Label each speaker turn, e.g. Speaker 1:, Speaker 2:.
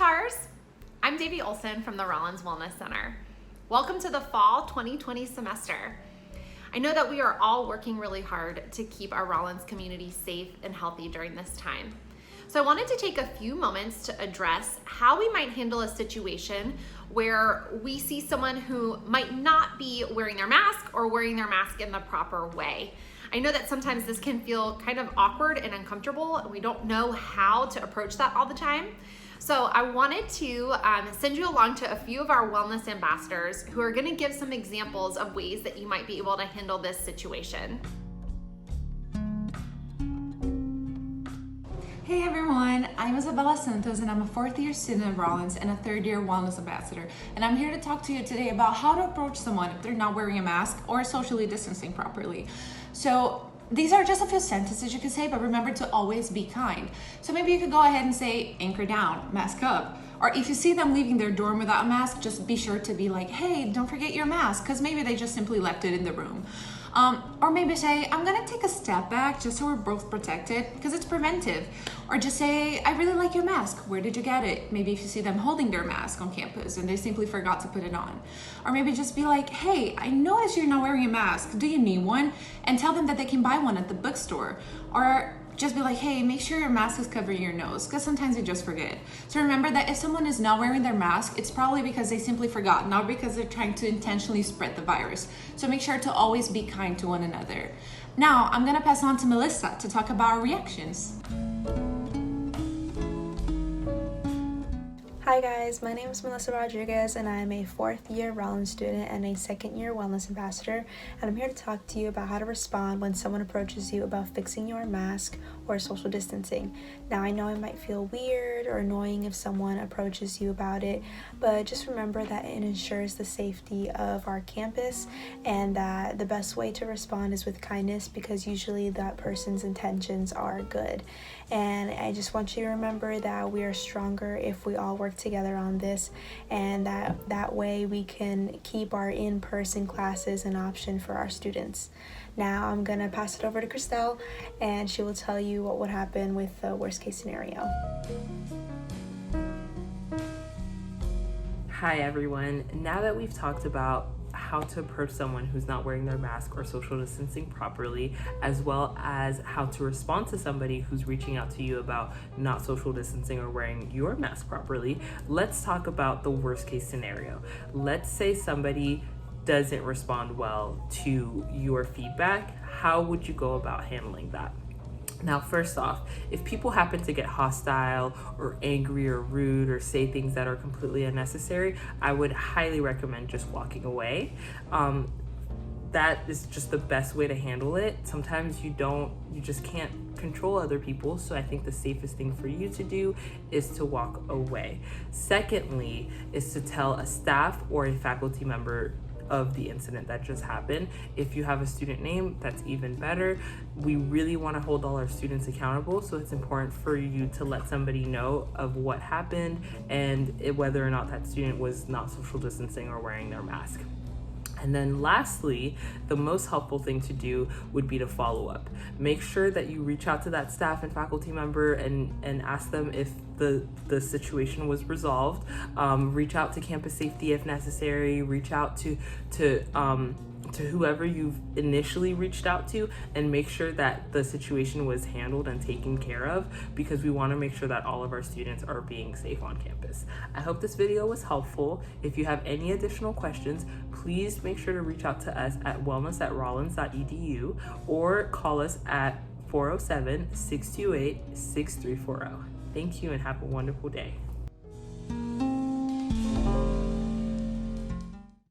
Speaker 1: Tars! I'm Davy Olson from the Rollins Wellness Center. Welcome to the fall 2020 semester. I know that we are all working really hard to keep our Rollins community safe and healthy during this time. So I wanted to take a few moments to address how we might handle a situation where we see someone who might not be wearing their mask or wearing their mask in the proper way. I know that sometimes this can feel kind of awkward and uncomfortable, and we don't know how to approach that all the time. So I wanted to send you along to a few of our wellness ambassadors who are going to give some examples of ways that you might be able to handle this situation.
Speaker 2: Hey everyone, I'm Isabella Santos and I'm a fourth year student at Rollins and a third year wellness ambassador. And I'm here to talk to you today about how to approach someone if they're not wearing a mask or socially distancing properly. So these are just a few sentences you could say, but remember to always be kind. So maybe you could go ahead and say, anchor down, mask up. Or if you see them leaving their dorm without a mask, just be sure to be like, hey, don't forget your mask, because maybe they just simply left it in the room. Or maybe say, I'm gonna take a step back just so we're both protected, because it's preventive. Or just say, I really like your mask. Where did you get it? Maybe if you see them holding their mask on campus and they simply forgot to put it on. Or maybe just be like, hey, I noticed you're not wearing a mask. Do you need one? And tell them that they can buy one at the bookstore. Or just be like, hey, make sure your mask is covering your nose, because sometimes you just forget. So remember that if someone is not wearing their mask, it's probably because they simply forgot, not because they're trying to intentionally spread the virus. So make sure to always be kind to one another. Now, I'm gonna pass on to Melissa to talk about our reactions.
Speaker 3: Hi guys, my name is Melissa Rodriguez and I'm a fourth year Rollins student and a second year wellness ambassador, and I'm here to talk to you about how to respond when someone approaches you about fixing your mask or social distancing. Now I know it might feel weird or annoying if someone approaches you about it, but just remember that it ensures the safety of our campus and that the best way to respond is with kindness, because usually that person's intentions are good. And I just want you to remember that we are stronger if we all work together on this, and that way we can keep our in-person classes an option for our students. Now I'm gonna pass it over to Christelle and she will tell you what would happen with the worst case scenario.
Speaker 4: Hi everyone. Now that we've talked about how to approach someone who's not wearing their mask or social distancing properly, as well as how to respond to somebody who's reaching out to you about not social distancing or wearing your mask properly, let's talk about the worst case scenario. Let's say somebody doesn't respond well to your feedback. How would you go about handling that? Now, first off, if people happen to get hostile or angry or rude or say things that are completely unnecessary, I would highly recommend just walking away. That is just the best way to handle it. Sometimes you just can't control other people, so I think the safest thing for you to do is to walk away. Secondly, is to tell a staff or a faculty member of the incident that just happened. If you have a student name, that's even better. We really want to hold all our students accountable, so it's important for you to let somebody know of what happened and whether or not that student was not social distancing or wearing their mask. And then lastly, the most helpful thing to do would be to follow up. Make sure that you reach out to that staff and faculty member and ask them if the situation was resolved. Reach out to campus safety if necessary. Reach out to whoever you've initially reached out to and make sure that the situation was handled and taken care of, because we want to make sure that all of our students are being safe on campus. I hope this video was helpful. If you have any additional questions, please make sure to reach out to us at wellness@rollins.edu or call us at 407-628-6340. Thank you and have a wonderful day.